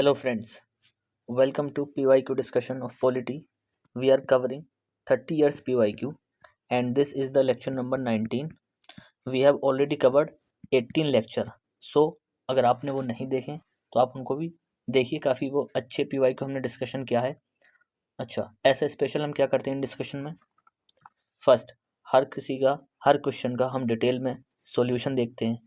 Hello friends, welcome to PYQ discussion of polity. We are covering 30 years PYQ and this is the lecture number 19. We have already covered 18 lecture. So अगर आपने वो नहीं देखे तो आप उनको भी देखिए, काफ़ी वो अच्छे PYQ हमने डिस्कशन किया है। अच्छा, ऐसा स्पेशल हम क्या करते हैं डिस्कशन में? फर्स्ट, हर क्वेश्चन का हम डिटेल में सॉल्यूशन देखते हैं।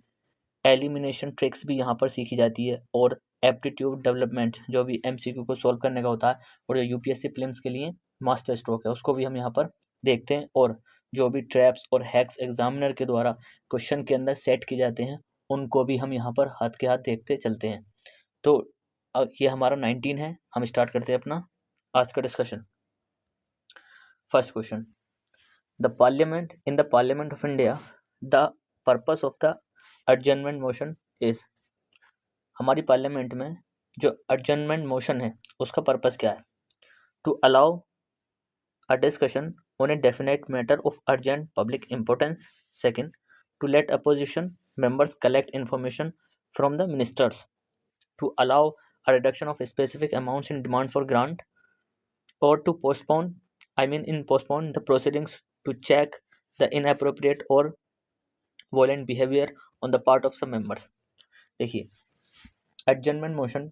एलिमिनेशन ट्रिक्स भी यहाँ पर सीखी जाती है और एप्टीट्यूड डेवलपमेंट जो भी एमसीक्यू को सॉल्व करने का होता है और जो यूपीएससी प्रीलिम्स के लिए मास्टर स्ट्रोक है उसको भी हम यहाँ पर देखते हैं। और जो भी ट्रैप्स और हैक्स एग्जामिनर के द्वारा क्वेश्चन के अंदर सेट किए जाते हैं उनको भी हम यहाँ पर हाथ के हाथ देखते चलते हैं। तो ये हमारा 19 है। हम स्टार्ट करते हैं अपना आज का discussion. First question, the parliament of India the purpose of the adjournment motion is. हमारी पार्लियामेंट में जो एडजर्नमेंट मोशन है उसका पर्पस क्या है? To allow a discussion on a definite matter of urgent public importance. Second, to let opposition members collect information from the ministers. To allow a reduction of specific amounts in demand for grant और to postpone the proceedings to check the inappropriate और violent behaviour on the part of some members. देखिए, adjournment motion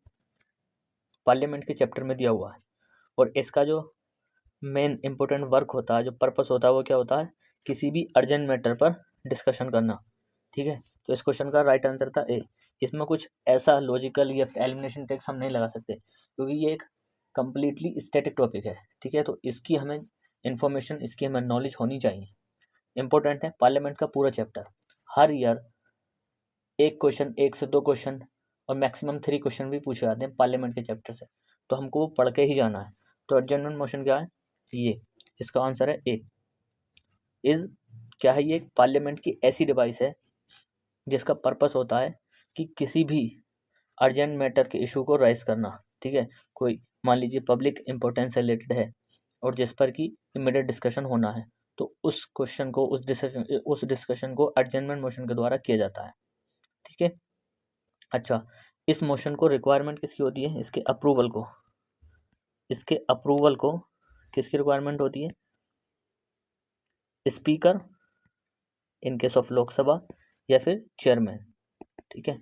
parliament के chapter में दिया हुआ है और इसका जो मेन इंपॉर्टेंट वर्क होता है, जो पर्पस होता है वो क्या होता है? किसी भी अर्जेंट मैटर पर डिस्कशन करना। ठीक है, तो इस क्वेश्चन का राइट आंसर था ए। इसमें कुछ ऐसा लॉजिकल या एलिमिनेशन टेक्स हम नहीं लगा सकते क्योंकि ये एक कम्प्लीटली स्टैटिक टॉपिक है। ठीक है, तो इसकी हमें इंफॉर्मेशन, इसकी हमें नॉलेज होनी चाहिए। इंपॉर्टेंट है पार्लियामेंट का पूरा चैप्टर। हर ईयर एक क्वेश्चन, 1 से 2 क्वेश्चन और मैक्सिमम 3 क्वेश्चन भी पूछे जाते हैं पार्लियामेंट के चैप्टर से, तो हमको वो पढ़ के ही जाना है। तो एडजर्नमेंट मोशन क्या है? ये इसका आंसर है ए। इज क्या है? ये पार्लियामेंट की ऐसी डिवाइस है जिसका पर्पस होता है कि किसी भी अर्जेंट मैटर के इशू को राइज करना। ठीक है, कोई मान लीजिए पब्लिक इंपॉर्टेंस से रिलेटेड है और जिस पर कि इमीडिएट डिस्कशन होना है, तो उस क्वेश्चन को, उस डिस्कशन को एडजर्नमेंट मोशन के द्वारा किया जाता है। ठीक है, अच्छा, इस मोशन को रिक्वायरमेंट किसकी होती है? इसके अप्रूवल को किसकी रिक्वायरमेंट होती है? Speaker in case of Lok Sabha या फिर चेयरमैन। ठीक है,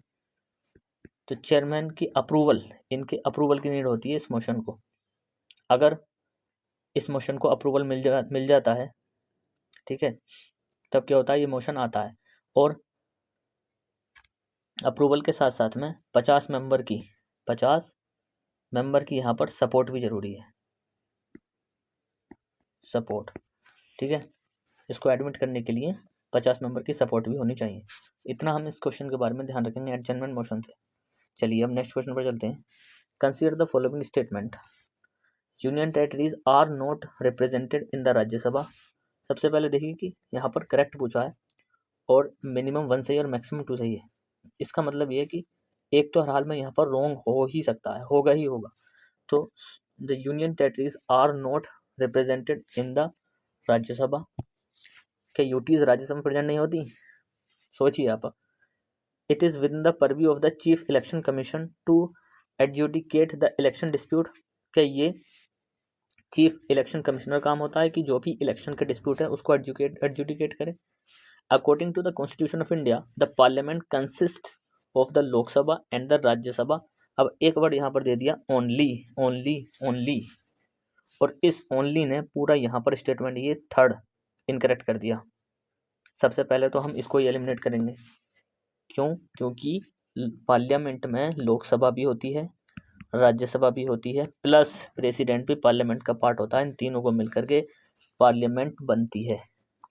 तो चेयरमैन की अप्रूवल, इनके अप्रूवल की नीड होती है इस मोशन को। अगर इस मोशन को अप्रूवल मिल जाता है, ठीक है, तब क्या होता है? ये मोशन आता है और अप्रूवल के साथ साथ में 50 मेंबर की यहाँ पर सपोर्ट भी जरूरी है। सपोर्ट, ठीक है, इसको एडमिट करने के लिए 50 मेंबर की सपोर्ट भी होनी चाहिए। इतना हम इस क्वेश्चन के बारे में ध्यान रखेंगे एडजर्नमेंट मोशन से। चलिए अब नेक्स्ट क्वेश्चन पर चलते हैं। Consider the following statement, union territories are not represented in the Rajya Sabha. सबसे पहले देखिए कि यहाँ पर करेक्ट पूछा है और मिनिमम 1 सही और मैक्सिमम 2 सही है। इसका मतलब ये है कि एक तो हर हाल में यहाँ पर रॉन्ग हो ही सकता है, होगा ही होगा। तो the union territories are not represented in the Rajya Sabha. क्या यूटीज राज्यसभा में प्रेजेंट नहीं होती? सोचिए आप। It is within the purview of the chief election commission to adjudicate the election dispute. क्या ये चीफ इलेक्शन कमिश्नर काम होता है कि जो भी इलेक्शन के डिस्प्यूट है उसको एडजुडिकेट करे? According to the constitution of India the parliament consist of the Lok Sabha and the Rajya Sabha. अब एक वर्ड यहाँ पर दे दिया ओनली, ओनली, और इस ओनली ने पूरा यहाँ पर स्टेटमेंट ये थर्ड इनकरेक्ट कर दिया। सबसे पहले तो हम इसको ही एलिमिनेट करेंगे। क्यों? क्योंकि पार्लियामेंट में लोकसभा भी होती है, राज्यसभा भी होती है, प्लस प्रेसिडेंट भी पार्लियामेंट का पार्ट होता है। इन तीनों को मिलकर के पार्लियामेंट बनती है।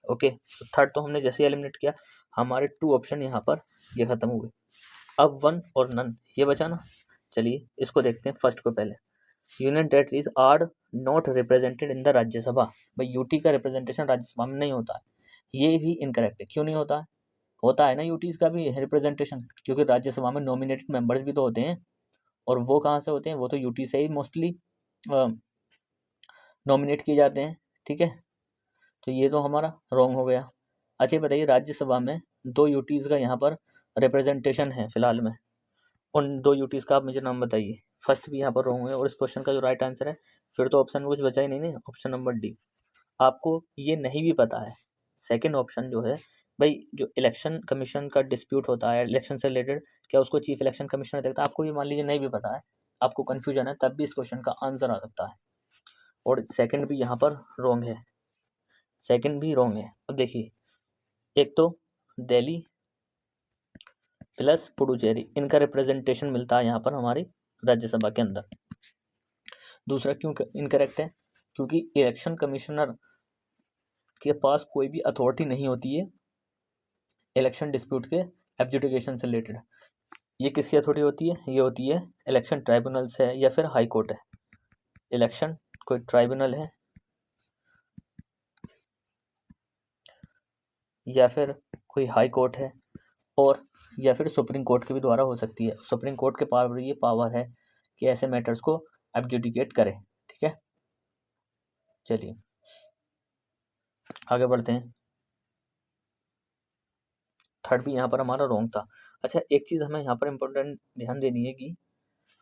ओके, तो थर्ड तो हमने जैसे एलिमिनेट किया, हमारे 2 ऑप्शन यहाँ पर ये खत्म हो गए। अब 1 और नन ये बचा ना। चलिए इसको देखते हैं फर्स्ट को पहले। Union territories are not represented in the Rajya Sabha. भाई यूटी का रिप्रेजेंटेशन राज्यसभा में नहीं होता है, ये भी इनकरेक्ट है। क्यों नहीं होता है? होता है ना यूटीज का भी रिप्रेजेंटेशन, क्योंकि राज्यसभा में नॉमिनेटेड मेंबर्स भी तो होते हैं और वो कहाँ से होते हैं? वो तो यूटी से ही मोस्टली नॉमिनेट किए जाते हैं। ठीक है, तो ये तो हमारा रॉन्ग हो गया। अच्छा बताइए, राज्यसभा में 2 यूटीज का यहाँ पर रिप्रेजेंटेशन है फिलहाल में, उन 2 यूटीज का आप मुझे नाम बताइए। फर्स्ट भी यहाँ पर रॉन्ग है और इस क्वेश्चन का जो राइट आंसर है, फिर तो ऑप्शन में कुछ बचा ही नहीं, ऑप्शन नंबर डी। आपको ये नहीं भी पता है, सेकंड ऑप्शन जो है भाई, जो इलेक्शन कमीशन का डिस्प्यूट होता है इलेक्शन से रिलेटेड, क्या उसको चीफ इलेक्शन कमिश्नर देखता है, आपको ये मान लीजिए नहीं भी पता है, आपको कन्फ्यूजन है, तब भी इस क्वेश्चन का आंसर आ सकता है। और सेकंड भी यहाँ पर रॉन्ग है, सेकंड भी रॉन्ग है। अब देखिए, एक तो दिल्ली प्लस पुडुचेरी, इनका रिप्रेजेंटेशन मिलता है यहाँ पर हमारी राज्यसभा के अंदर। दूसरा क्यों इनकरेक्ट है, क्योंकि इलेक्शन कमिश्नर के पास कोई भी अथॉरिटी नहीं होती है इलेक्शन डिस्प्यूट के एडजुडिकेशन से रिलेटेड। ये किसकी अथॉरिटी होती है, ये होती है इलेक्शन ट्राइब्यूनल से या फिर हाई कोर्ट है। इलेक्शन कोई ट्राइब्यूनल है या फिर कोई हाई कोर्ट है, और या फिर सुप्रीम कोर्ट के भी द्वारा हो सकती है। सुप्रीम कोर्ट के पावर, ये पावर है कि ऐसे मैटर्स को एडजुडिकेट करे। ठीक है, चलिए आगे बढ़ते हैं। थर्ड भी यहाँ पर हमारा रॉन्ग था। अच्छा, एक चीज़ हमें यहाँ पर इम्पोर्टेंट ध्यान देनी है कि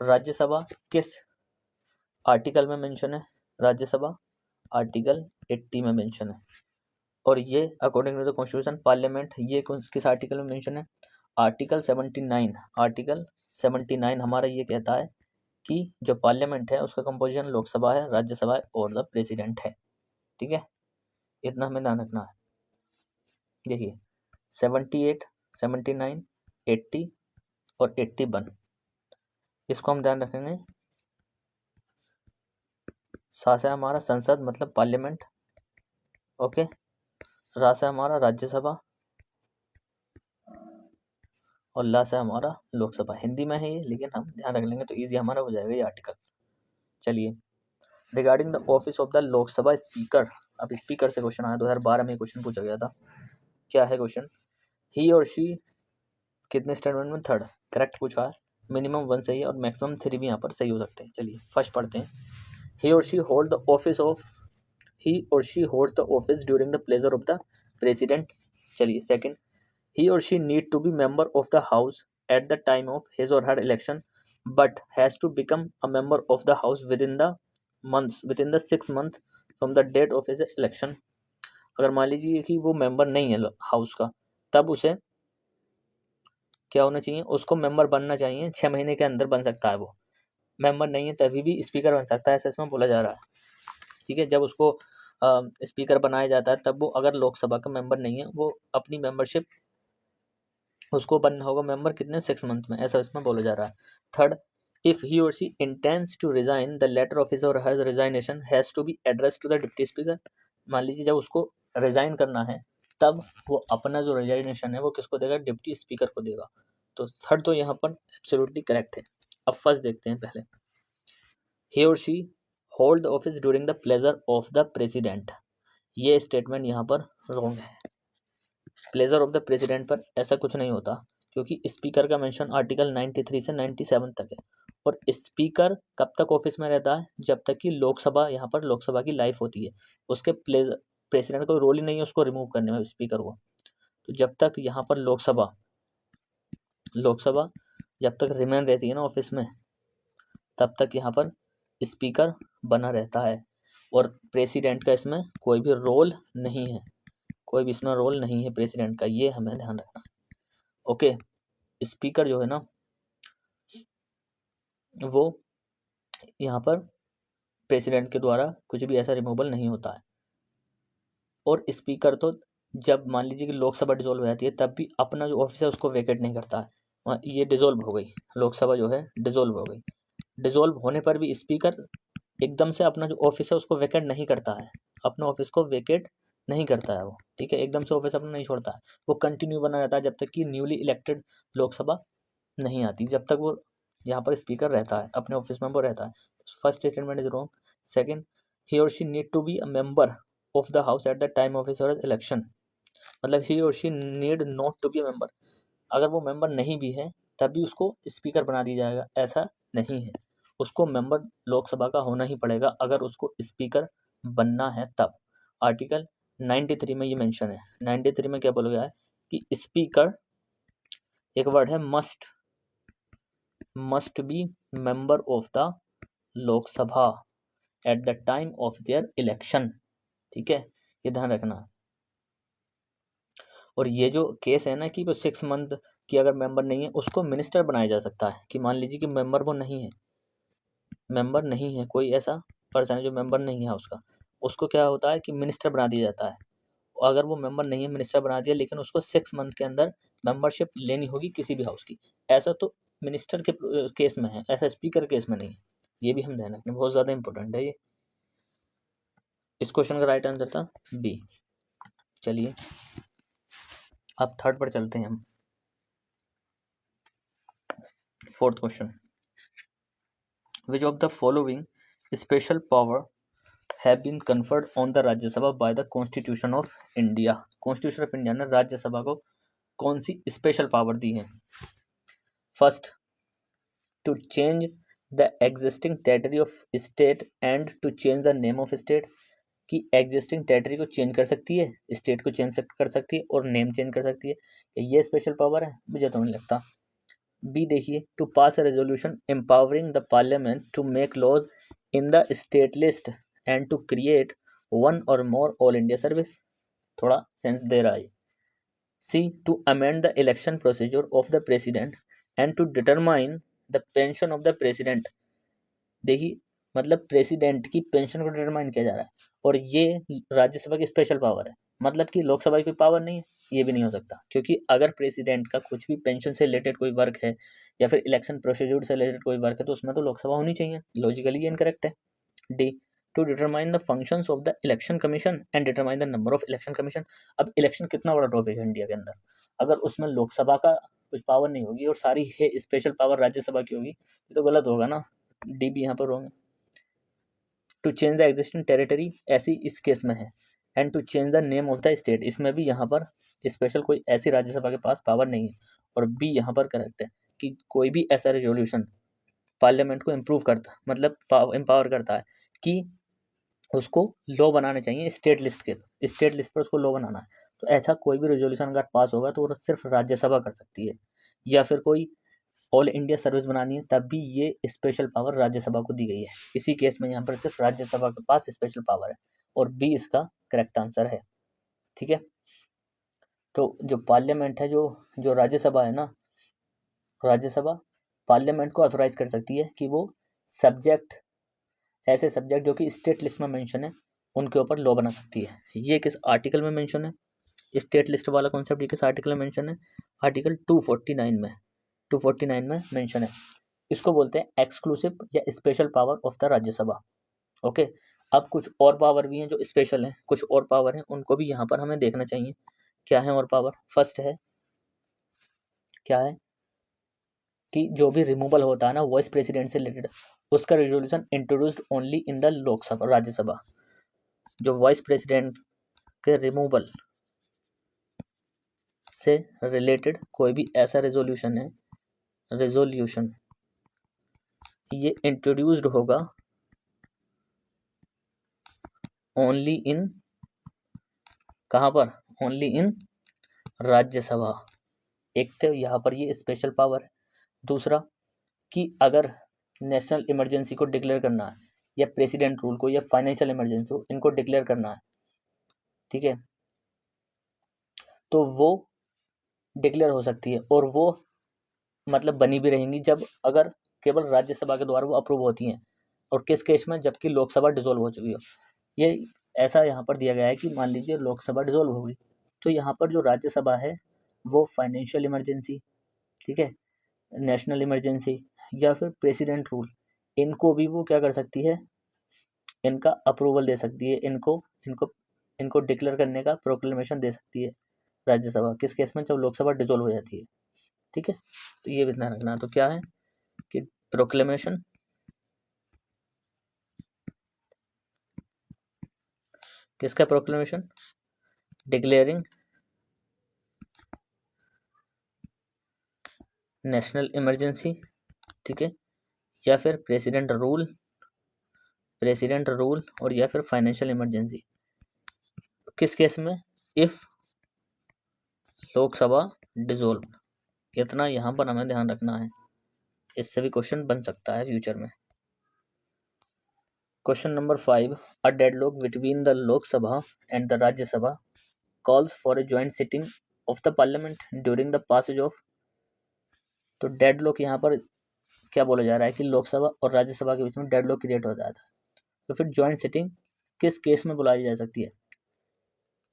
राज्यसभा किस आर्टिकल में मेंशन है। राज्यसभा आर्टिकल 80 में मेंशन है, और ये according to the constitution parliament, ये किस आर्टिकल में मेंशन है, आर्टिकल 79। आर्टिकल 79 हमारा ये कहता है कि जो पार्लियामेंट है उसका कंपोजिशन लोकसभा है, राज्यसभा है और द प्रेसिडेंट है। ठीक है, इतना हमें ध्यान रखना है। देखिए 78, 79, 80 और 81, इसको हम ध्यान रखेंगे। सा से हमारा संसद मतलब पार्लियामेंट, ओके। रा से हमारा राज्यसभा और ला से हमारा लोकसभा। हिंदी में है ये, लेकिन हम ध्यान रख लेंगे तो इजी हमारा हो जाएगा ये आर्टिकल। चलिए, regarding the office of the Lok Sabha speaker, अब स्पीकर से क्वेश्चन आया, 2012 में क्वेश्चन पूछा गया था। क्या है क्वेश्चन, ही और शी कितने स्टेटमेंट में थर्ड करेक्ट पूछा है, मिनिमम 1 सही है और मैक्सिमम 3 भी यहाँ पर सही हो सकते हैं। चलिए फर्स्ट पढ़ते हैं। ही or she hold the office of, he or she holds the office during the pleasure of the president। चलिए second, he or she need to be member of the house at the time of his or her election but has to become a member of the house within the 6 month from the date of his election। अगर मान लीजिए कि वो member नहीं है house का, तब उसे क्या होना चाहिए, उसको मेंबर बनना चाहिए, 6 महीने के अंदर बन सकता है। वो मेंबर नहीं है तभी भी स्पीकर बन सकता है, ऐसा इसमें बोला जा रहा है। ठीक है, जब उसको स्पीकर बनाया जाता है तब वो अगर लोकसभा का मेंबर नहीं है, वो अपनी मेंबरशिप उसको बनना होगा मेंबर कितने 6 मंथ में, ऐसा इसमें बोला जा रहा है। Third, if he or she intends to resign the letter of his or her resignation has to be address to the deputy speaker. मान लीजिए जब उसको रिजाइन करना है तब वो अपना जो रिजाइनेशन है वो किसको देगा, डिप्टी स्पीकर को देगा। तो थर्ड तो यहाँ पर एब्सोल्युटली करेक्ट है। अब फर्स्ट देखते हैं पहले, ही or she hold the office during the pleasure of the president, ये स्टेटमेंट यहाँ पर रॉन्ग है। प्लेजर ऑफ द प्रेसिडेंट पर ऐसा कुछ नहीं होता, क्योंकि स्पीकर का मेंशन आर्टिकल 93 से 97 तक है, और स्पीकर कब तक ऑफिस में रहता है, जब तक कि लोकसभा, यहाँ पर लोकसभा की लाइफ होती है। उसके प्रेसिडेंट को रोल ही नहीं है उसको रिमूव करने में, स्पीकर को। तो जब तक यहाँ पर लोकसभा जब तक रिमेन रहती है ना ऑफिस में, तब तक यहाँ पर स्पीकर बना रहता है, और प्रेसिडेंट का इसमें कोई भी रोल नहीं है, कोई भी इसमें रोल नहीं है प्रेसिडेंट का, ये हमें ध्यान रखना। ओके, स्पीकर जो है ना वो यहाँ पर प्रेसिडेंट के द्वारा कुछ भी ऐसा रिमूवल नहीं होता है। और स्पीकर तो जब मान लीजिए कि लोकसभा डिसॉल्व हो जाती है तब भी अपना जो ऑफिस है उसको वेकेट नहीं करता है। ये डिसॉल्व हो गई, लोकसभा जो है डिसॉल्व हो गई, डिसॉल्व होने पर भी स्पीकर एकदम से अपना जो ऑफिस है उसको वेकेट नहीं करता है, अपना ऑफिस को वेकेट नहीं करता है वो। ठीक है, एकदम से ऑफिस अपना नहीं छोड़ता है, वो कंटिन्यू बना रहता है जब तक कि न्यूली इलेक्टेड लोकसभा नहीं आती, जब तक वो यहाँ पर स्पीकर रहता है, अपने ऑफिस में वो रहता है। First statement is wrong. Second, he or she need to be a member of the house at the time of his election, मतलब he or she need not to be a member, अगर वो member नहीं भी है तभी उसको speaker बना दिया जाएगा, ऐसा नहीं है। उसको मेंबर लोकसभा का होना ही पड़ेगा अगर उसको स्पीकर बनना है तब। आर्टिकल 93 में ये मेंशन है। 93 में क्या बोला गया है कि स्पीकर, एक वर्ड है must, must be member of the Lok Sabha eight the time of their election. ठीक है, ये ध्यान रखना। और ये जो केस है ना कि वो 6 मंथ की अगर मेंबर नहीं है उसको मिनिस्टर बनाया जा सकता है। कि मान लीजिए कि मेंबर वो नहीं है, मेंबर नहीं है, कोई ऐसा पर्सन है जो मेंबर नहीं है उसको क्या होता है कि मिनिस्टर बना दिया जाता है। और अगर वो मेंबर नहीं है, मिनिस्टर बना दिया, लेकिन उसको 6 मंथ के अंदर मेंबरशिप लेनी होगी किसी भी हाउस की। ऐसा तो मिनिस्टर के केस में है, ऐसा स्पीकर केस में नहीं है। ये भी हम ध्यान रखना, बहुत ज़्यादा इंपॉर्टेंट है ये। इस क्वेश्चन का राइट आंसर था बी। चलिए अब थर्ड पर चलते हैं हम। Fourth question, which of the following special power have been conferred on the Rajya Sabha by the constitution of India. Constitution of India ने राज्यसभा को कौन सी स्पेशल पावर दी है? First, to change the existing territory of state and to change the name of state. कि existing territory को change कर सकती है, स्टेट को चेंज कर सकती है और नेम चेंज कर सकती है। ये स्पेशल पावर है? मुझे तो नहीं लगता। बी देखिए, to pass a resolution empowering the parliament to make laws in the state list and to create one or more all India service. थोड़ा सेंस दे रहा है। C, to amend the election procedure of the president and to determine the pension of the president. देखिए, मतलब president की pension को determine किया जा रहा है और ये राज्यसभा की स्पेशल पावर है। मतलब कि लोकसभा की कोई पावर नहीं है, ये भी नहीं हो सकता। क्योंकि अगर प्रेसिडेंट का कुछ भी पेंशन से रिलेटेड कोई वर्क है या फिर इलेक्शन प्रोसीड्यूर से रिलेटेड कोई वर्क है तो उसमें तो लोकसभा होनी चाहिए। लॉजिकली ये इनकरेक्ट है। D, to determine the functions of the election commission and determine the number of election commission. अब इलेक्शन कितना बड़ा टॉपिक है इंडिया के अंदर, अगर उसमें लोकसभा का कुछ पावर नहीं होगी और सारी है स्पेशल पावर राज्यसभा की होगी तो गलत होगा ना। डी भी यहाँ पर होंगे। To change the existing territory, ऐसी इस केस में है। And to change the name of the state, इसमें भी यहाँ पर स्पेशल कोई ऐसी राज्यसभा के पास पावर नहीं है। और बी यहाँ पर करेक्ट है कि कोई भी ऐसा रेजोल्यूशन पार्लियामेंट को इम्प्रूव करता, मतलब एम्पावर करता है कि उसको लॉ बनाने चाहिए स्टेट लिस्ट के, स्टेट लिस्ट पर उसको लॉ बनाना है। तो ऐसा कोई भी रेजोल्यूशन अगर पास होगा तो वो सिर्फ राज्यसभा कर सकती है। या फिर कोई ऑल इंडिया सर्विस बनानी है तब भी ये स्पेशल पावर राज्यसभा को दी गई है। इसी केस में यहाँ पर सिर्फ राज्यसभा के पास स्पेशल पावर है और बी इसका करेक्ट आंसर है। ठीक है, तो जो पार्लियामेंट है, जो जो राज्यसभा है ना, राज्यसभा पार्लियामेंट को ऑथोराइज कर सकती है कि वो सब्जेक्ट, ऐसे सब्जेक्ट जो कि स्टेट लिस्ट में मेंशन है उनके ऊपर लॉ बना सकती है। ये किस आर्टिकल में मेंशन है? स्टेट लिस्ट वाला कॉन्सेप्ट ये किस आर्टिकल में मेंशन है? आर्टिकल 249 में, 249 में मेंशन है। इसको बोलते हैं एक्सक्लूसिव या special power of the Rajya Sabha. Okay, अब कुछ और पावर भी हैं जो स्पेशल हैं, कुछ और पावर हैं उनको भी यहाँ पर हमें देखना चाहिए क्या है और पावर। फर्स्ट है, क्या है कि जो भी रिमूवल होता है ना वाइस प्रेसिडेंट से रिलेटेड, उसका resolution introduced only in the Lok Sabha, Rajya Sabha. जो वाइस प्रेसिडेंट के रिमूवल से रिलेटेड कोई भी ऐसा रेजोल्यूशन है, रेजोल्यूशन ये इंट्रोड्यूस्ड होगा ओनली इन, कहाँ पर? Only in Rajya Sabha. एक तो यहाँ पर ये स्पेशल पावर है। दूसरा कि अगर नेशनल इमरजेंसी को डिक्लेयर करना है या प्रेसिडेंट रूल को या फाइनेंशियल इमरजेंसी को इनको डिक्लेयर करना है, ठीक है, तो वो डिक्लेयर हो सकती है और वो मतलब बनी भी रहेंगी जब अगर केवल राज्यसभा के द्वारा वो अप्रूव होती हैं। और किस केस में? जबकि लोकसभा डिसॉल्व हो चुकी हो। ये ऐसा यहाँ पर दिया गया है कि मान लीजिए लोकसभा डिसॉल्व हो गई तो यहाँ पर जो राज्यसभा है वो फाइनेंशियल इमरजेंसी, ठीक है, नेशनल इमरजेंसी या फिर प्रेसिडेंट रूल, इनको भी वो क्या कर सकती है, इनका अप्रूवल दे सकती है, इनको इनको इनको डिक्लेयर करने का प्रोक्लेमेशन दे सकती है राज्यसभा। किस केस में? जब लोकसभा डिसॉल्व हो जाती है। ठीक है, तो ये भी ध्यान रखना। तो क्या है कि प्रोक्लेमेशन, किसका प्रोक्लेमेशन? डिक्लेयरिंग नेशनल इमरजेंसी, ठीक है, या फिर प्रेसिडेंट रूल और या फिर फाइनेंशियल इमरजेंसी। किस केस में? If Lok Sabha dissolve. इतना यहाँ पर हमें ध्यान रखना है। इससे भी क्वेश्चन बन सकता है फ्यूचर में। Question number 5, a deadlock between the Lok Sabha and the Rajya Sabha calls for a joint sitting of the parliament during the passage of. तो डेडलॉक यहाँ पर क्या बोला जा रहा है कि लोकसभा और राज्यसभा के बीच में डेडलॉक क्रिएट हो जाता है, तो फिर जॉइंट सिटिंग किस केस में बुलाई जा सकती है?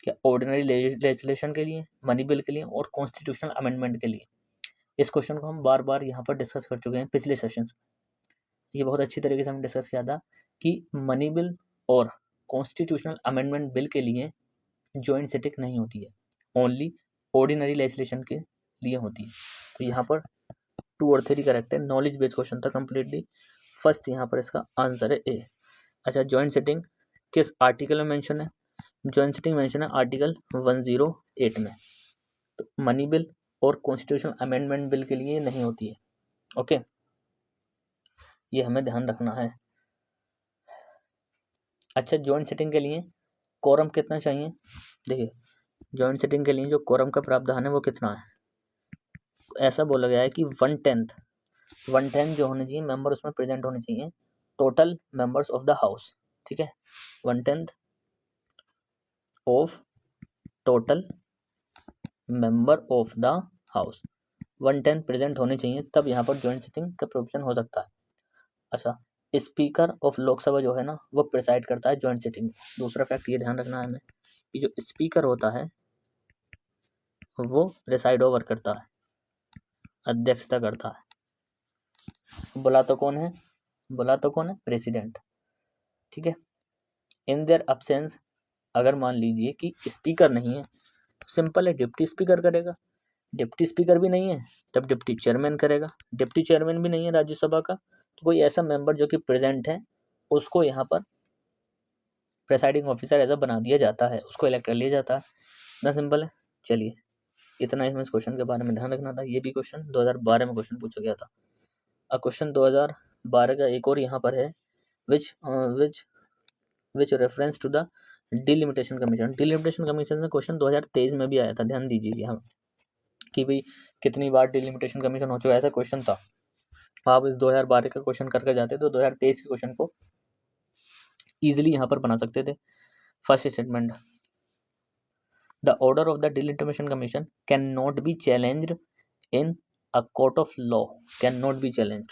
क्या ऑर्डिनरी लेजिस्लेशन के लिए, मनी बिल के लिए और कॉन्स्टिट्यूशनल अमेंडमेंट के लिए? इस क्वेश्चन को हम बार बार यहाँ पर डिस्कस कर चुके हैं पिछले सेशन। ये बहुत अच्छी तरीके से हमने डिस्कस किया था कि मनी बिल और कॉन्स्टिट्यूशनल अमेंडमेंट बिल के लिए जॉइंट सिटिंग नहीं होती है, ओनली ऑर्डिनरी लेजिस्लेशन के लिए होती है। तो यहाँ पर 2 और 3 करेक्ट है, नॉलेज बेस्ड क्वेश्चन था कंप्लीटली। फर्स्ट यहाँ पर इसका आंसर है ए। अच्छा, जॉइंट सिटिंग किस आर्टिकल में मेंशन है? जॉइंट सिटिंग मेंशन है आर्टिकल 108 में। तो मनी बिल और कॉन्स्टिट्यूशनल अमेंडमेंट बिल के लिए नहीं होती है। ओके, ये हमें ध्यान रखना है। अच्छा, जॉइंट सिटिंग के लिए कोरम कितना चाहिए? देखिए, जॉइंट सिटिंग के लिए जो कोरम का प्रावधान है वो कितना है? ऐसा बोला गया है कि 1/10 जो होने चाहिए मेंबर उसमें प्रेजेंट होने चाहिए, total members of the house. ठीक है, 1/10 of total member of the house, 1/10 present होने चाहिए, तब यहाँ पर जॉइंट सिटिंग का प्रोविजन हो सकता है। अच्छा, स्पीकर ऑफ लोकसभा जो है ना वो प्रिसाइड करता है जॉइंट सिटिंग। दूसरा फैक्ट ये ध्यान रखना है हमें कि जो स्पीकर होता है वो प्रिसाइड ओवर करता है, अध्यक्षता करता है। बुला तो कौन है? प्रेसिडेंट। ठीक है, इन देयर अब्सेंस अगर मान लीजिए कि स्पीकर नहीं है, सिंपल है, डिप्टी स्पीकर करेगा। डिप्टी स्पीकर भी नहीं है तब डिप्टी चेयरमैन करेगा। डिप्टी चेयरमैन भी नहीं है राज्यसभा का, तो कोई ऐसा मेंबर जो कि प्रेजेंट है उसको यहाँ पर प्रेसाइडिंग ऑफिसर ऐसा बना दिया जाता है, उसको इलेक्ट कर लिया जाता है। इतना सिंपल है। चलिए, इतना ही इस क्वेश्चन के बारे में ध्यान रखना था। ये भी क्वेश्चन 2012 में क्वेश्चन पूछा गया था। अब क्वेश्चन 2012 का एक और यहाँ पर है, which reference to the delimitation commission. Delimitation commission से क्वेश्चन 2023 में भी आया था, ध्यान दीजिए यहाँ कि भाई कितनी बार डिलिमिटेशन कमीशन हो चुका है, ऐसा क्वेश्चन था। आप इस 2012 का क्वेश्चन करके जाते तो 2023 के क्वेश्चन को ईजिली यहाँ पर बना सकते थे। First statement, the order of the delimitation commission can not be challenged in a court of law, can not be challenged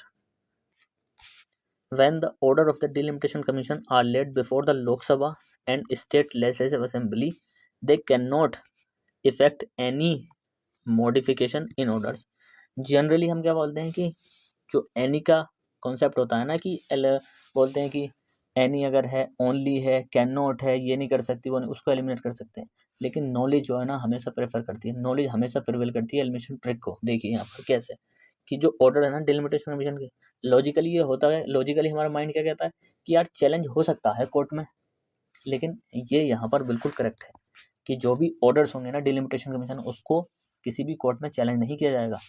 when the order of the delimitation commission are laid before the Lok Sabha and state legislative assembly, they cannot effect any modification in orders। Generally हम क्या बोलते हैं कि जो any का concept होता है ना कि बोलते हैं कि एनी अगर है, ओनली है, कैन नॉट है, ये नहीं कर सकती, वो नहीं, उसको एलिमिनेट कर सकते हैं। लेकिन नॉलेज जो है ना हमेशा प्रेफर करती है, नॉलेज हमेशा प्रिवेल करती है एलिमिनेशन ट्रिक को। देखिए यहाँ पर कैसे कि जो ऑर्डर है ना डिलिमिटेशन कमीशन के, लॉजिकली ये होता है, लॉजिकली हमारा माइंड क्या कहता है कि यार चैलेंज हो सकता है कोर्ट में, लेकिन ये यहाँ पर बिल्कुल करेक्ट है कि जो भी ऑर्डर्स होंगे ना डिलिमिटेशन कमीशन, उसको किसी भी कोर्ट में चैलेंज नहीं किया जाएगा।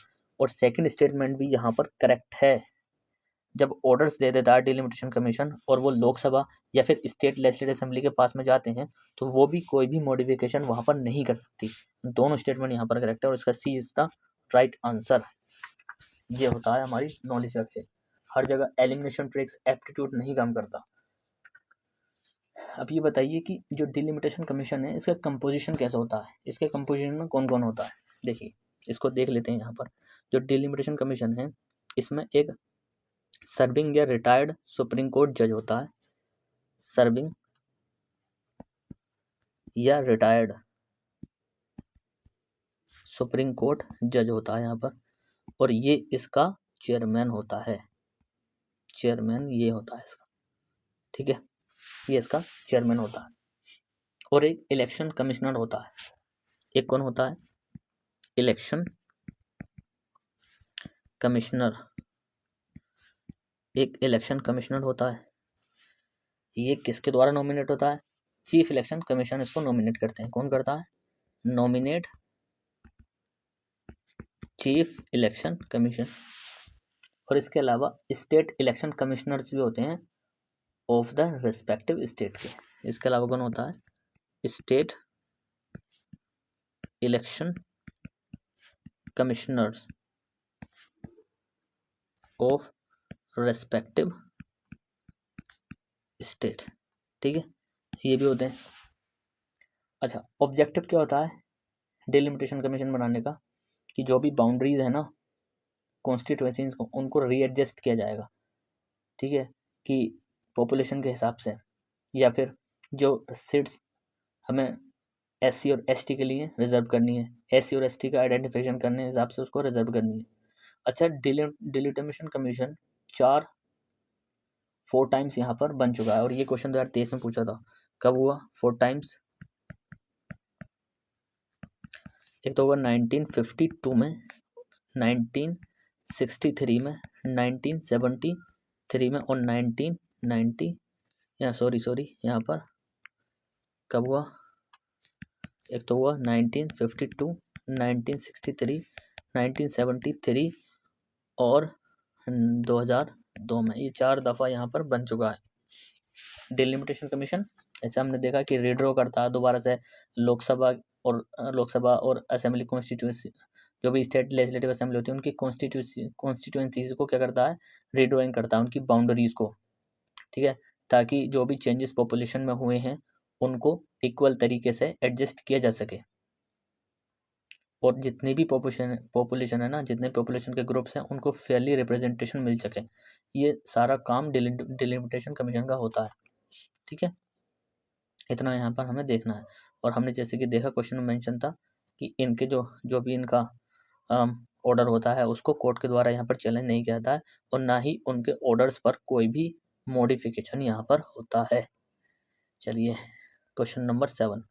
और सेकंड स्टेटमेंट भी यहाँ पर करेक्ट है। जब ऑर्डर्स दे देता है डिलिमिटेशन कमीशन और वो लोकसभा या फिर स्टेट लेजिस्लेटिव असेंबली के पास में जाते हैं, तो वो भी कोई भी मॉडिफिकेशन वहाँ पर नहीं कर सकती। दोनों स्टेटमेंट यहाँ पर करेक्ट है और इसका सी इज द राइट आंसर। ये होता है हमारी नॉलेज रखे। हर जगह एलिमिनेशन ट्रिक्स एप्टीट्यूड नहीं काम करता। अब ये बताइए कि जो डिलिमिटेशन कमीशन है इसका कंपोजिशन कैसा होता है, इसके कंपोजिशन में कौन कौन होता है? देखिए, इसको देख लेते हैं। यहाँ पर जो डिलिमिटेशन कमीशन है इसमें एक सर्विंग या रिटायर्ड सुप्रीम कोर्ट जज होता है, सर्विंग या रिटायर्ड सुप्रीम कोर्ट जज होता है यहाँ पर, और ये इसका चेयरमैन होता है। चेयरमैन ये होता है इसका, ठीक है, ये इसका चेयरमैन होता है। और एक इलेक्शन कमिश्नर होता है। एक कौन होता है? Election commissioner. एक इलेक्शन कमिश्नर होता है। ये किसके द्वारा नॉमिनेट होता है? चीफ इलेक्शन कमीशन इसको नॉमिनेट करते हैं। कौन करता है? Nominate chief election commission. और इसके अलावा स्टेट इलेक्शन कमिश्नर्स भी होते हैं ऑफ द रिस्पेक्टिव स्टेट के। इसके अलावा कौन होता है? State election commissioners of respective state, ठीक है, ये भी होते हैं। अच्छा, ऑब्जेक्टिव क्या होता है डिलिमिटेशन कमीशन बनाने का, कि जो भी बाउंड्रीज है ना कॉन्स्टिट्यूएंसीज को, उनको रीएडजस्ट किया जाएगा, ठीक है, कि पॉपुलेशन के हिसाब से, या फिर जो सीट्स हमें एससी और एसटी के लिए रिजर्व करनी है, एससी और एसटी का आइडेंटिफिकेशन करने के हिसाब से उसको रिजर्व करनी है। अच्छा, डिलिमिटेशन कमीशन 4 टाइम्स यहाँ पर बन चुका है, और ये क्वेश्चन 2023 में पूछा था। कब हुआ 4 टाइम्स? एक तो होगा 1952 में, 1963 में, 1973 में, और 1990 या सॉरी यहाँ पर कब हुआ? एक तो हुआ 1952, 1963, 1973 और 2002 में। ये 4 दफ़ा यहाँ पर बन चुका है डिलिमिटेशन कमीशन। जैसे हमने देखा कि रिड्रॉ करता है दोबारा से लोकसभा और असेंबली कॉन्स्टिट्यूंसी, जो भी स्टेट लेजिस्लेटिव असेंबली होती है उनकी कॉन्स्टिट्यूंसीज को क्या करता है, रिड्रॉइंग करता है उनकी बाउंड्रीज को, ठीक है, ताकि जो भी चेंजेस पॉपुलेशन में हुए हैं उनको इक्वल तरीके से एडजस्ट किया जा सके, और जितनी भी पॉपुलेशन है ना, जितने पॉपुलेशन के ग्रुप्स हैं उनको फेयरली रिप्रेजेंटेशन मिल सके। ये सारा काम डिलिमिटेशन कमीशन का होता है, ठीक है, इतना यहाँ पर हमें देखना है। और हमने जैसे कि देखा क्वेश्चन में मेंशन था कि इनके जो भी इनका ऑर्डर होता है उसको कोर्ट के द्वारा यहाँ पर चैलेंज नहीं किया जाता है, और ना ही उनके ऑर्डर्स पर कोई भी मॉडिफिकेशन यहाँ पर होता है। चलिए question number 7,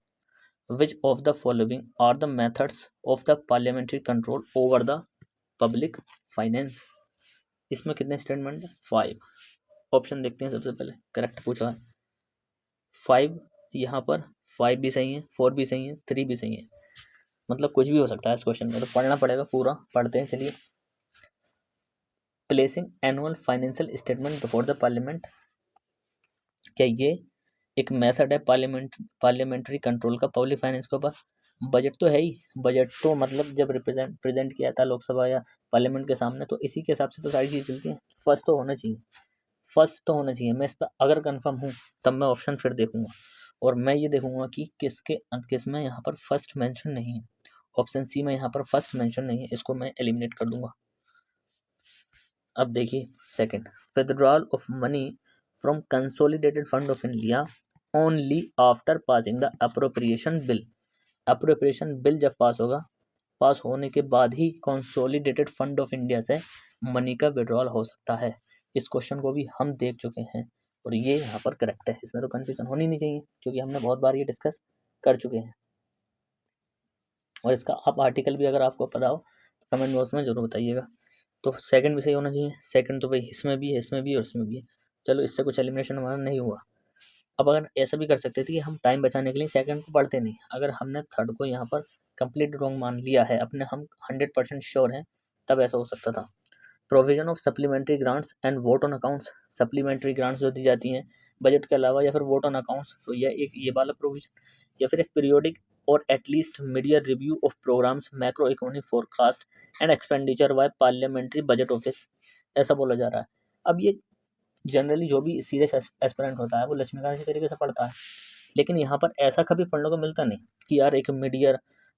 which of the following are the methods of the parliamentary control over the public finance? इसमें कितने स्टेटमेंट है? 5। ऑप्शन देखते हैं। सबसे पहले करेक्ट पूछा है 5, यहाँ पर 5 भी सही है, 4 भी सही है, 3 भी सही है, मतलब कुछ भी हो सकता है इस क्वेश्चन में, तो पढ़ना पड़ेगा पूरा। पढ़ते हैं चलिए। Placing annual financial statement before the parliament, क्या ये एक मेथड है पार्लियामेंट्री कंट्रोल का पब्लिक फाइनेंस के ऊपर? बजट तो है ही, बजट तो मतलब जब प्रेजेंट किया था लोकसभा या पार्लियामेंट के सामने, तो इसी के हिसाब से तो सारी चीज़ चलती है। फर्स्ट तो होना चाहिए, फर्स्ट तो होना चाहिए। मैं इस पर अगर कंफर्म हूँ तब मैं ऑप्शन फिर देखूंगा, और मैं ये देखूंगा कि किस में यहाँ पर फर्स्ट मेंशन नहीं है। ऑप्शन सी में यहाँ पर फर्स्ट मेंशन नहीं है, इसको मैं एलिमिनेट कर दूंगा। अब देखिए second, withdrawal of money from consolidated fund of India only after passing the appropriation bill. Appropriation bill जब पास होगा, पास होने के बाद ही कंसोलिडेटेड फंड ऑफ इंडिया से मनी का विड्रॉल हो सकता है। इस क्वेश्चन को भी हम देख चुके हैं, और ये यहाँ पर करेक्ट है, इसमें तो कंफ्यूजन होनी नहीं चाहिए, क्योंकि हमने बहुत बार ये डिस्कस कर चुके हैं। और इसका आप आर्टिकल भी अगर आपको पता हो कमेंट बॉक्स में जरूर बताइएगा। तो सेकंड भी सही होना चाहिए। सेकंड तो भाई इसमें भी है, इसमें भी, और इसमें भी है। चलो इससे कुछ एलिमिनेशन हमारा नहीं हुआ। अब अगर ऐसा भी कर सकते थे कि हम टाइम बचाने के लिए सेकंड को पढ़ते नहीं, अगर हमने थर्ड को यहाँ पर कंप्लीट रॉन्ग मान लिया है, अपने हम 100% श्योर हैं, तब ऐसा हो सकता था। Provision of supplementary grants and vote on accounts, supplementary grants जो दी जाती हैं बजट के अलावा, या फिर वोट ऑन अकाउंट्स, तो यह एक ये वाला प्रोविजन, या फिर एक पीरियोडिक और at least media review of programmes, macro economic forecast and expenditure by parliamentary budget office, ऐसा बोला जा रहा है। अब ये जनरली जो भी सीरियस एस्पिरेंट होता है वो लक्ष्मीकांत इसी तरीके से पढ़ता है, लेकिन यहाँ पर ऐसा कभी पढ़ने को मिलता नहीं कि यार एक मीडिया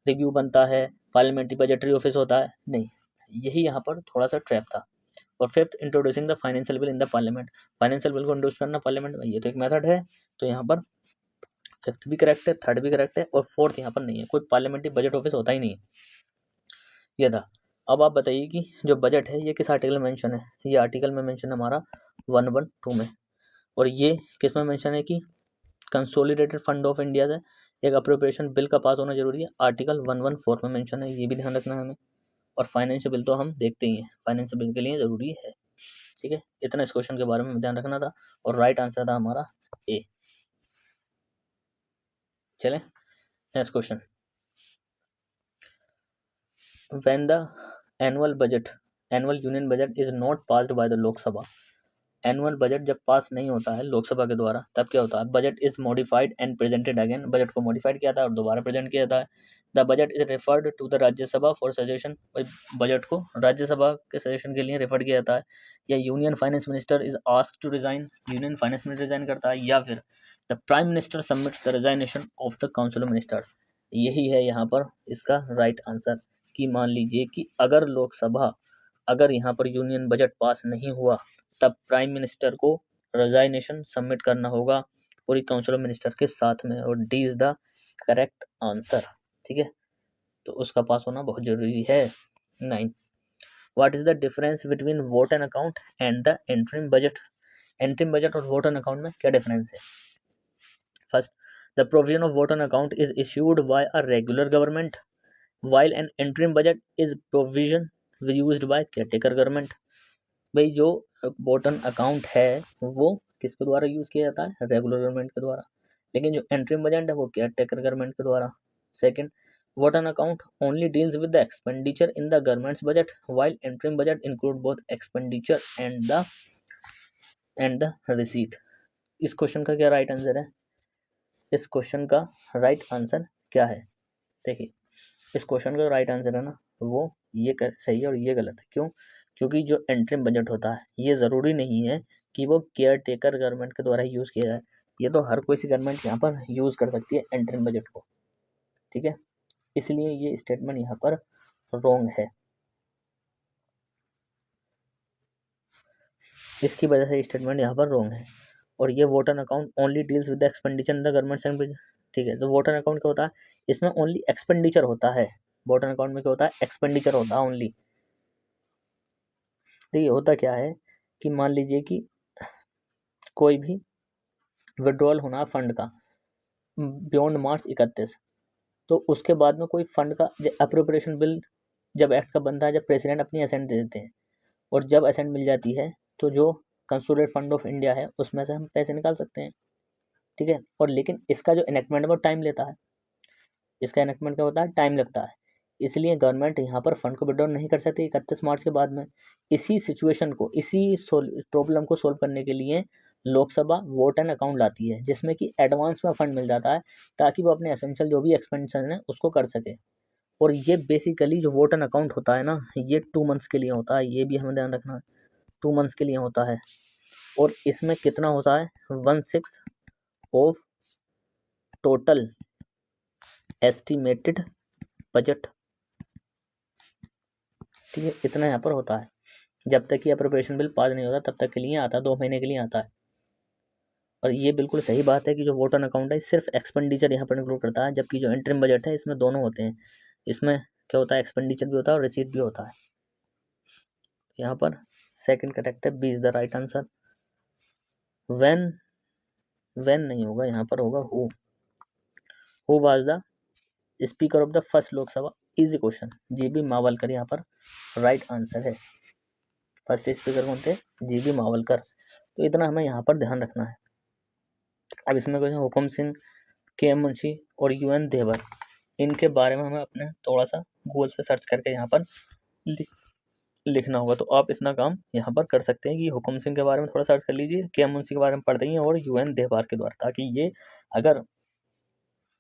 रिव्यू बनता है, पार्लियामेंट्री बजटरी ऑफिस होता है, नहीं, यही यहाँ पर थोड़ा सा ट्रैप था। और fifth, introducing the financial bill in the parliament, financial bill को इंट्रोड्यूस करना पार्लियामेंट में, ये तो एक मेथड है। तो यहाँ पर फिफ्थ भी करेक्ट है, थर्ड भी करेक्ट है, और फोर्थ यहाँ पर नहीं है, कोई पार्लियामेंट्री बजट ऑफिस होता ही नहीं है, ये था। अब आप बताइए कि जो बजट है ये किस आर्टिकल में मेंशन है? ये आर्टिकल में मेंशन है हमारा 112 में, और ये किस में मेंशन है कि कंसोलिडेटेड फंड ऑफ इंडिया से एक अप्रोप्रिएशन बिल का पास होना जरूरी है, आर्टिकल 114 में मेंशन है, ये भी ध्यान रखना है हमें। और फाइनेंशियल बिल तो हम देखते ही हैं, फाइनेंशियल बिल के लिए ज़रूरी है, ठीक है। इतना इस क्वेश्चन के बारे में ध्यान रखना था, और राइट आंसर था हमारा ए। चलें next question, when the annual union budget is not passed by the लोक सभा, एनुअल बजट जब पास नहीं होता है लोकसभा के द्वारा तब क्या होता है, budget is modified and presented again, budget को मॉडिफाइड किया जाता है और दोबारा प्रेजेंट किया जाता है। The budget is referred to the Rajya Sabha for suggestion, budget को राज्यसभा के सजेशन के लिए रेफर किया जाता है। या union finance minister is asked to resign, union finance minister resign करता है। या फिर the prime minister submits the resignation of the council of ministers. यही है यहाँ पर इसका राइट आंसर कि मान लीजिए कि अगर लोकसभा, अगर यहाँ पर यूनियन बजट पास नहीं हुआ तब प्राइम मिनिस्टर को रिजाइनेशन सबमिट करना होगा पूरी काउंसिल ऑफ मिनिस्टर के साथ में, और D is the correct answer. ठीक है, तो उसका पास होना बहुत जरूरी है। 9, what is the difference between vote and account and the interim budget. Interim budget और वोट एंड अकाउंट में क्या डिफरेंस है। First, the provision of vote and account is issued by a regular government while an interim budget is provision used by caretaker government। भाई जो वोटन account है वो किसके द्वारा यूज किया जाता है, रेगुलर गवर्नमेंट के द्वारा, लेकिन जो एंट्रीम बजट है वो केयरटेकर गवर्नमेंट के द्वारा। Second, vote on account only deals with the expenditure in the government's budget while interim budget include both expenditure and the receipt. इस क्वेश्चन का क्या राइट आंसर है, इस क्वेश्चन का राइट आंसर क्या है। देखिए इस क्वेश्चन का राइट आंसर है ना वो ये सही है और ये गलत है। क्यों, क्योंकि जो एंट्रीम बजट होता है ये ज़रूरी नहीं है कि वो केयर टेकर गवर्नमेंट के द्वारा ही यूज़ किया जाए, ये तो हर कोई सी गवर्नमेंट यहाँ पर यूज़ कर सकती है एंट्रीम बजट को। ठीक है, इसलिए ये स्टेटमेंट यहाँ पर रॉन्ग है, इसकी वजह से स्टेटमेंट यहाँ पर रॉन्ग है। और ये voter account only deals with the expenditure in the government. ठीक है, तो वोटर अकाउंट क्या होता है, इसमें ओनली एक्सपेंडिचर होता है। वोटर अकाउंट में क्या होता है, एक्सपेंडिचर होता है ओनली। देखिए होता क्या है कि मान लीजिए कि कोई भी विड्रॉल होना फंड का बियॉन्ड मार्च 31, तो उसके बाद में कोई फंड का अप्रोप्रिएशन बिल जब एक्ट का बनता है, जब प्रेसिडेंट अपनी असेंट दे देते हैं और जब असेंट मिल जाती है तो जो कंसोलिडेटेड फंड ऑफ इंडिया है उसमें से हम पैसे निकाल सकते हैं। ठीक है, और लेकिन इसका जो इनेक्टमेंट है वो टाइम लेता है, इसका इनेक्टमेंट क्या होता है, टाइम लगता है। इसलिए गवर्नमेंट यहाँ पर फंड को विड्रॉ नहीं कर सकती 31 मार्च के बाद में। इसी सिचुएशन को, इसी प्रॉब्लम को सोल्व करने के लिए लोकसभा वोट एंड अकाउंट लाती है जिसमें कि एडवांस में फंड मिल जाता है ताकि वो अपने एसेंशियल जो भी एक्सपेंडिचर है उसको कर सके। और ये बेसिकली जो वोट एंड अकाउंट होता है ना ये 2 मंथ्स के लिए होता है, ये भी हमें ध्यान रखना है, 2 मंथ्स के लिए होता है। और इसमें कितना होता है, 1/6 ऑफ टोटल एस्टिमेटेड बजट। ठीक है, इतना यहाँ पर होता है। जब तक कि अप्रोप्रिएशन बिल पास नहीं होता तब तक के लिए आता है, 2 महीने के लिए आता है। और ये बिल्कुल सही बात है कि जो वोटर अकाउंट है सिर्फ एक्सपेंडिचर यहाँ पर इंक्लूड करता है, जबकि जो इंटरिम बजट है इसमें दोनों होते हैं। इसमें क्या होता है, एक्सपेंडिचर भी होता है और रिसीट भी होता है। यहाँ पर सेकंड करेक्ट है, B is the right answer. When नहीं होगा, यहाँ पर होगा who was the speaker of the first Lok Sabha, easy question, GB Mavalkar यहाँ पर राइट आंसर है। फर्स्ट स्पीकर कौन थे, जीबी मावलकर। तो इतना हमें यहाँ पर ध्यान रखना है। अब इसमें क्वेश्चन हुकुम सिंह, के मुंशी और यूएन देवर, इनके बारे में हमें अपने थोड़ा सा गूगल से सर्च करके यहाँ पर लिखना होगा। तो आप इतना काम यहाँ पर कर सकते हैं कि हुकुम सिंह के बारे में थोड़ा सर्च कर लीजिए, के मुंशी के बारे में पढ़ देंगे और यूएन देवर के द्वारा, ताकि ये अगर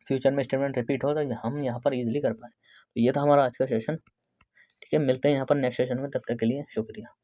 फ्यूचर में स्टेटमेंट रिपीट हो तो हम यहाँ पर इजीली कर पाए। तो ये था हमारा आज का सेशन। ठीक है, मिलते हैं यहाँ पर नेक्स्ट सेशन में, तब तक के लिए शुक्रिया।